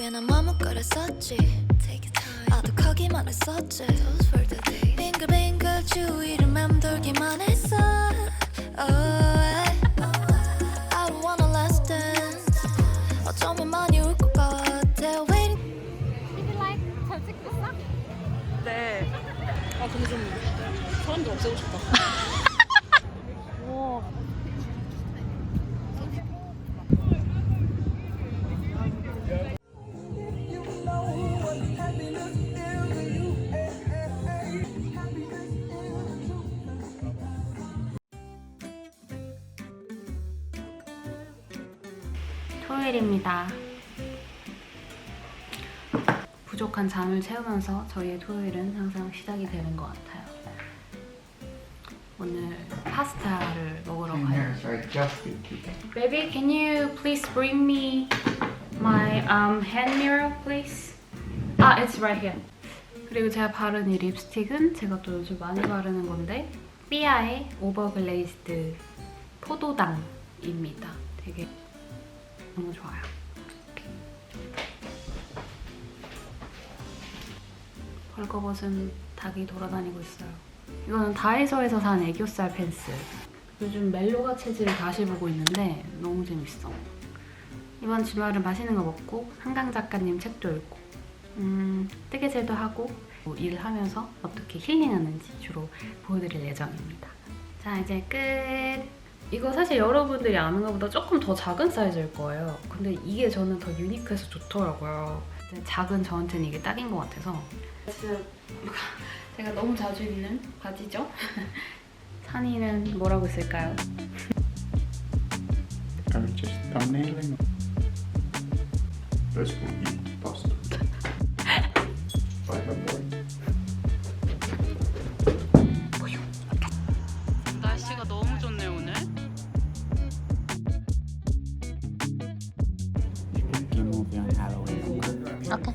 속에 난 머뭇거렸었지 아득하기만 했었지 빙글빙글 주위를 맴돌기만 했어 I don't wanna last dance 어쩌면 많이 울 것 같아 waiting 잘 찍혔어? 네. 아 근데 좀 사람들 없애고 싶다. 와. 토요일입니다. 부족한 잠을 채우면서 저희의 토요일은 항상 시작이 되는 것 같아요. 오늘 파스타를 먹으러 가요. Baby, can you please bring me my hand mirror, please? Ah, it's right here. 그리고 제가 바른 이 립스틱은 제가 또 요즘 많이 바르는 건데 삐아의 오버글레이즈드 포도당입니다. 되게 너무 좋아요. 벌거벗은 닭이 돌아다니고 있어요. 이거는 다이소에서 산 애교살 펜슬. 요즘 멜로가 체질을 다시 보고 있는데 너무 재밌어. 이번 주말은 맛있는 거 먹고 한강 작가님 책도 읽고 뜨개질도 하고 일을 하면서 어떻게 힐링하는지 주로 보여드릴 예정입니다. 자, 이제 끝! 이거 사실 여러분들이 아는 것보다 조금 더 작은 사이즈일 거예요. 근데 이게 저는 더 유니크해서 좋더라고요. 작은 저한테는 이게 딱인 것 같아서. 진짜 제가 너무 자주 입는 바지죠? 산이는 뭐라고 쓸까요? I was just thumbnailing. This will be busted. By her boy. 날씨가 너무 좋네 오늘. Spooky movie on Halloween. 오케이.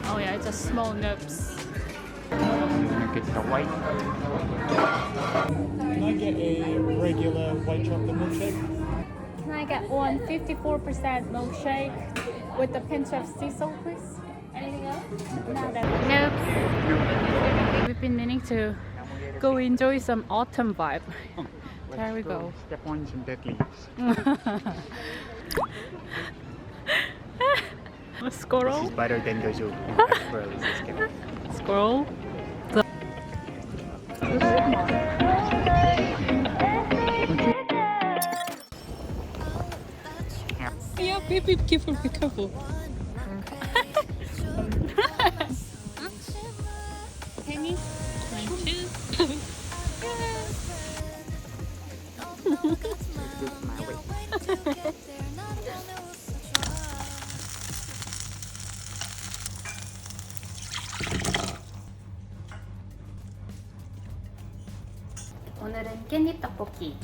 Oh yeah, it's a small nubs. I'm gonna get the white. Can I get a regular white chocolate milkshake? Can I get one 54% milkshake with a pinch of sea salt, please? Anything else? No, that's Nope. We've been meaning to go enjoy some autumn vibe. There we go. Step on some dead leaves. A squirrel. This is better than the zoo. Squirrel is just kidding. Squirrel. Yeah, baby, be careful, be careful. Penny, 22. 오늘은 깻잎 떡볶이.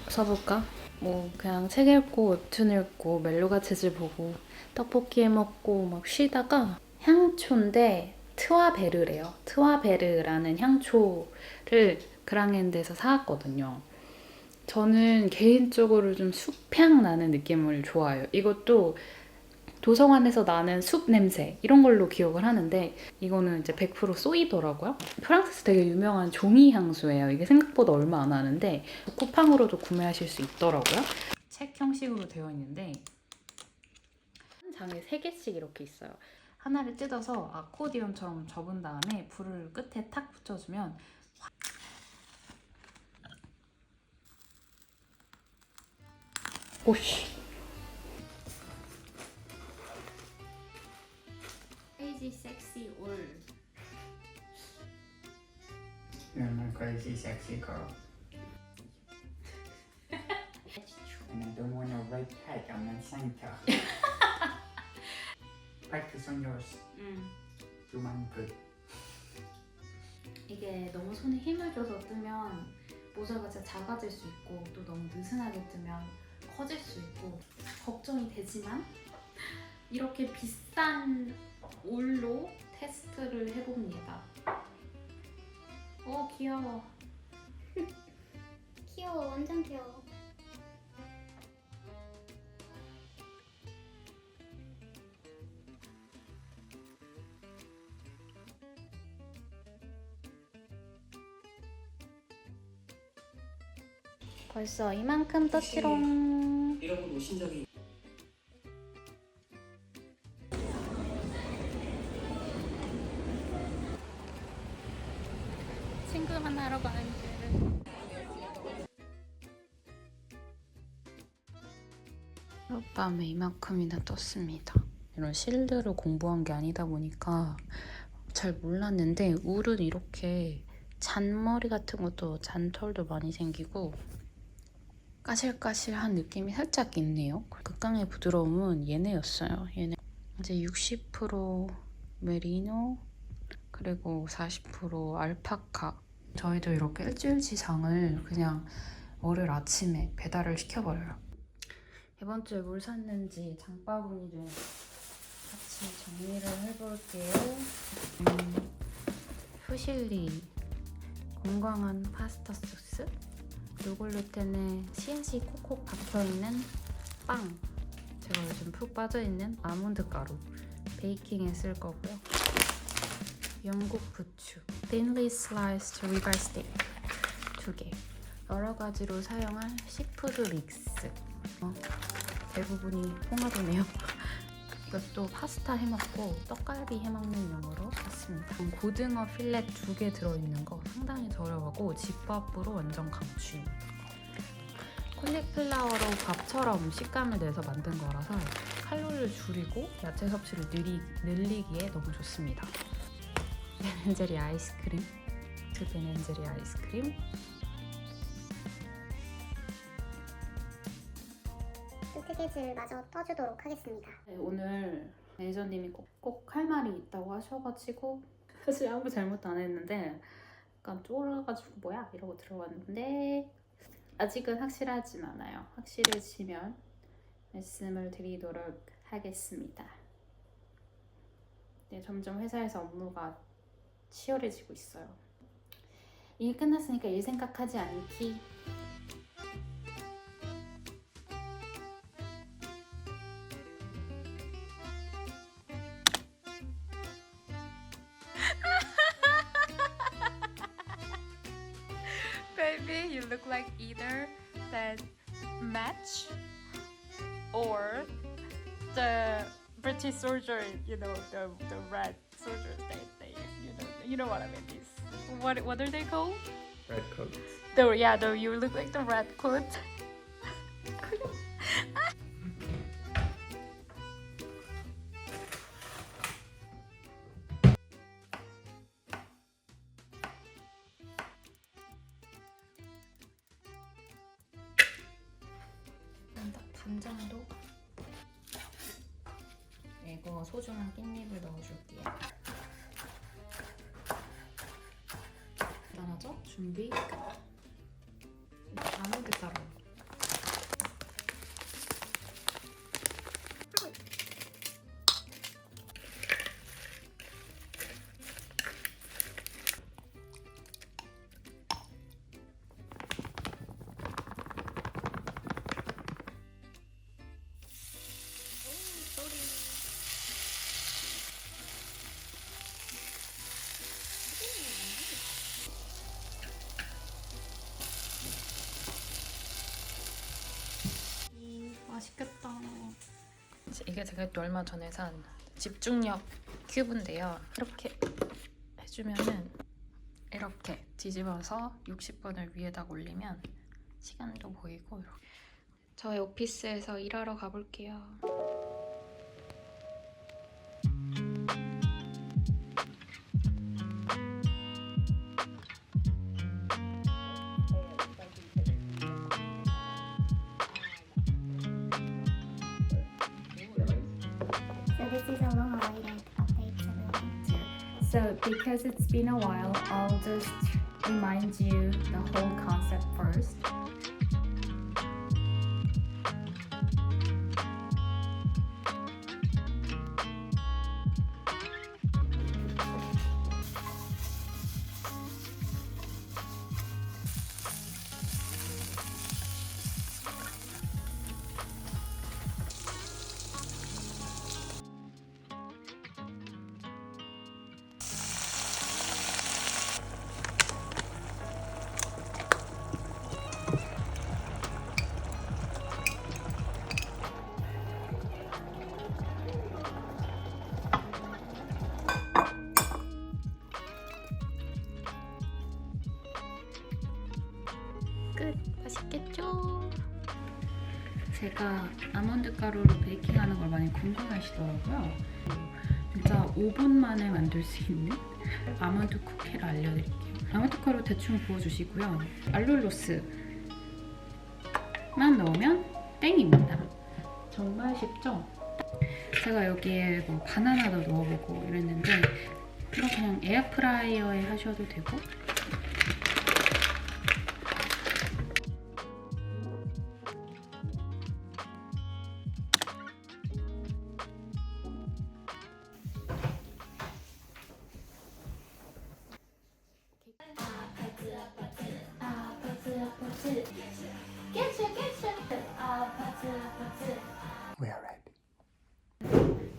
써볼까? 뭐 그냥 책 읽고 웹툰 읽고 멜로가 체질 보고 떡볶이 해 먹고 막 쉬다가 향초인데 트와베르래요. 트와베르라는 향초를 그랑앤드에서 사왔거든요. 저는 개인적으로 좀 숲향 나는 느낌을 좋아해요. 이것도 도서관에서 나는 숲 냄새 이런 걸로 기억을 하는데 이거는 이제 100% 쏘이더라고요. 프랑스에서 되게 유명한 종이 향수예요. 이게 생각보다 얼마 안 하는데 쿠팡으로도 구매하실 수 있더라고요. 책 형식으로 되어 있는데 한 장에 3개씩 이렇게 있어요. 하나를 뜯어서 아코디언처럼 접은 다음에 불을 끝에 탁 붙여주면 오씨. Crazy sexy 올. You're my crazy sexy girl. And I don't want a red hat on my Santa. Practice on yours. Do mine good. 이게 너무 손에 힘을 줘서 뜨면 모자가 진짜 작아질 수 있고 또 너무 느슨하게 뜨면 커질 수 있고 걱정이 되지만 이렇게 비싼 울로 테스트를 해봅니다. 귀여워. 귀여워, 완전 귀여워. 벌써 이만큼 떴지롱. 이러고 노신 적이 친구 만나러 가는 길. 하룻밤에 이만큼이나 떴습니다. 이런 실드로 공부한 게 아니다 보니까 잘 몰랐는데 울은 이렇게 잔머리 같은 것도 잔털도 많이 생기고 까실까실한 느낌이 살짝 있네요. 극강의 부드러움은 얘네였어요. 얘네 이제 60% 메리노 그리고 40% 알파카. 저희도 이렇게 일주일치 장을 그냥 월요일 아침에 배달을 시켜버려요. 이번 주에 뭘 샀는지 장바구니를 같이 정리를 해볼게요. 푸실리 건강한 파스타 소스, 요글루텐에 씨앗이 콕콕 박혀있는 빵, 제가 요즘 푹 빠져있는 아몬드 가루, 베이킹에 쓸 거고요. 영국 부추, thinly sliced ribeye steak 2개, 여러 가지로 사용할 시푸드 믹스. 대부분이 홍합이네요. 이것도 파스타 해먹고 떡갈비 해먹는 용으로 샀습니다. 고등어 필렛 2개 들어있는 거 상당히 저렴하고 집밥으로 완전 강추입니다. 콜리플라워로 밥처럼 식감을 내서 만든 거라서 칼로리를 줄이고 야채 섭취를 늘리기에 너무 좋습니다. 베넨제리 아이스크림, 베넨제리 아이스크림. 뜨개질 마저 떠주도록 하겠습니다. 네, 오늘 매니저님이 꼭 할 말이 있다고 하셔가지고 사실 아무 잘못도 안 했는데 약간 쫄아가지고 뭐야? 이러고 들어왔는데 아직은 확실하진 않아요. 확실해지면 말씀을 드리도록 하겠습니다. 네, 점점 회사에서 업무가 치열해지고 있어요. 일 끝났으니까 일 생각하지 않기. Baby, you look like either that match or the British soldier, you know, the red soldiers. You know what I mean. This what are they called? Red coats. You look like the red coat. 반 정도? 이거 소중한 깻잎을 넣어줄게요. 간단하죠? 준비 끝. 아몬드 가루. 맛있겠다. 이게 제가 또 얼마 전에 산 집중력 큐브인데요. 이렇게 해주면은 이렇게 뒤집어서 60분을 위에다 올리면 시간도 보이고 이렇게. 저의 오피스에서 일하러 가볼게요. So this is a long-awaited update to the So because it's been a while, I'll just remind you the whole concept first. 제가 아몬드 가루로 베이킹하는 걸 많이 궁금해하시더라고요. 진짜 5분 만에 만들 수 있는 아몬드 쿠키를 알려드릴게요. 아몬드 가루 대충 부어주시고요. 알룰로스만 넣으면 땡입니다. 정말 쉽죠? 제가 여기에 뭐 바나나도 넣어보고 이랬는데 이거 그냥 에어프라이어에 하셔도 되고 We are ready.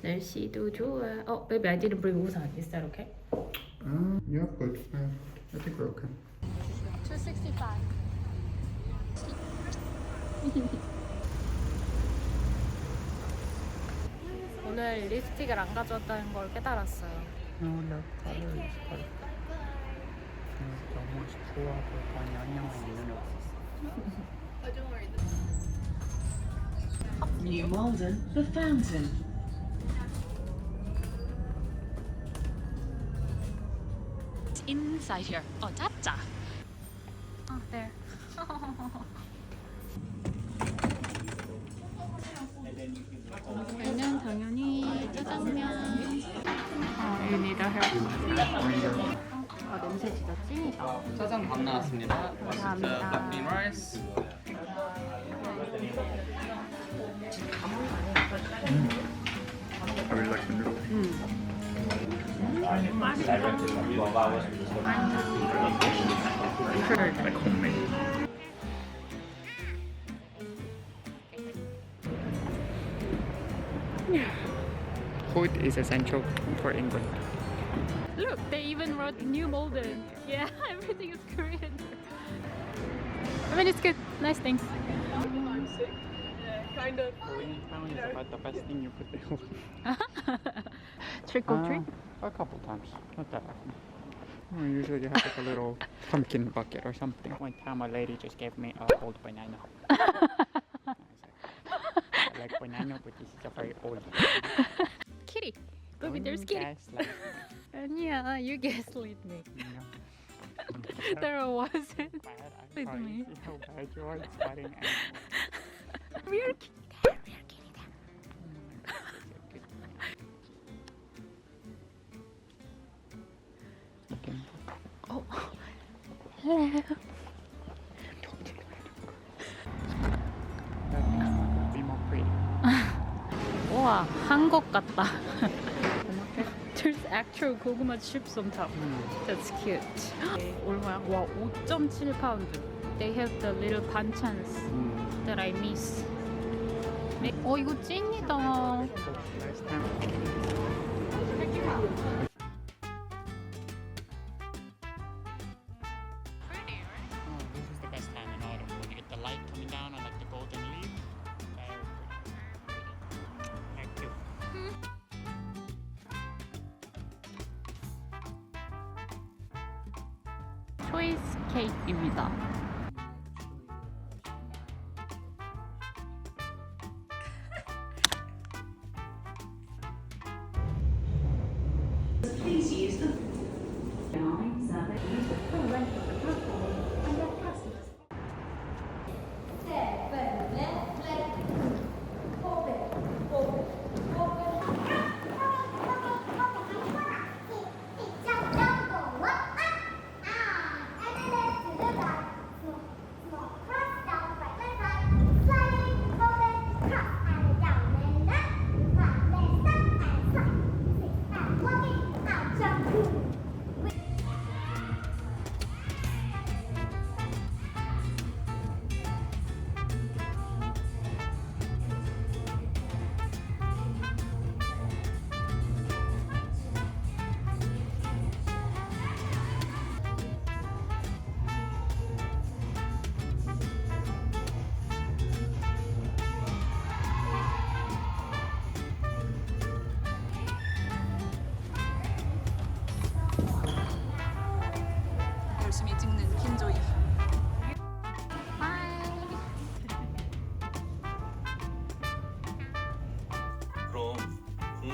날씨도 좋아. Oh, baby, I didn't bring 우산. Is that okay? Yeah, but I think we're okay. 265. 오늘 립스틱을 안 가져왔다는 걸 깨달았어요. No, the color is perfect. 너무 좋아하고 방향이 있는 New Malden, the fountain. Inside here. 찾자. Oh, there. 저는 당연히 짜장면. You need a hair. 아, 냄새 진짜 찐이다. 짜장 밥 나왔습니다. 감사합니다. black bean rice. I really like the noodles. Like homemade. Food is essential for England. Look, they even wrote New Malden. Yeah, everything is Korean. I mean, it's good. Nice thing. Korean town is about the best thing you could do. Trick or treat? A couple times, not that often. We usually have like a little pumpkin bucket or something. One time a lady just gave me a old banana. I like banana, but this is a very old banana. Kitty. Baby, there's kitty. Gaslight Yeah, you gaslit me. me, you know. There wasn't. Bad, With I'm me. sorry. See how bad you are at spotting animals. We're kitty. Okay. Hello. Be more pretty. 우와, 한국 같다. There's actual 고구마 chips on top. That's cute. 얼마야? 와, 5.7파운드. They have the little 반찬s that I miss. 이거 찐이다. Last time. Oh, this is the best time in autumn when you get the light coming down on like the golden leaf. Very pretty. Very cute. 초이스 케이크입니다. Please use the 9, 7,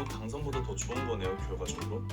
그러면 당선보다 더 좋은 거네요, 결과적으로.